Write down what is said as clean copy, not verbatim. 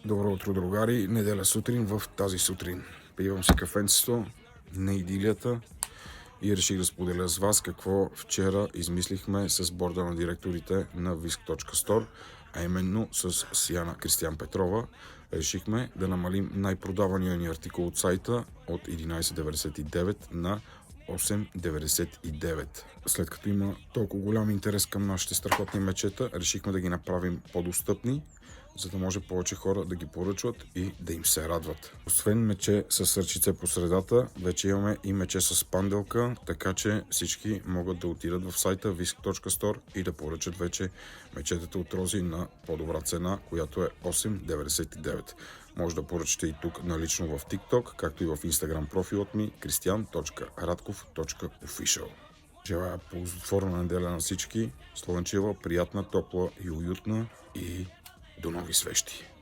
Добро утро, другари! Неделя сутрин в тази сутрин. Пивам си кафенцето на идилията и реших да споделя с вас какво вчера измислихме с борда на директорите на Visk.store, а именно с Сияна Кристиян Петрова. Решихме да намалим най-продавания ни артикул от сайта от 11,99 на 8,99. След като има толкова голям интерес към нашите страхотни мечета, решихме да ги направим по-достъпни, за да може повече хора да ги поръчват и да им се радват. Освен мече с сърчице по средата, вече имаме и мече с панделка, така че всички могат да отидат в сайта visk.store и да поръчат вече мечетата от рози на по-добра цена, която е 8,99. Може да поръчате и тук налично в TikTok, както и в Instagram профилът ми christian.radkov.official. Желая ползотворна неделя на всички, слънчева, приятна, топла и уютна и до нови срещи!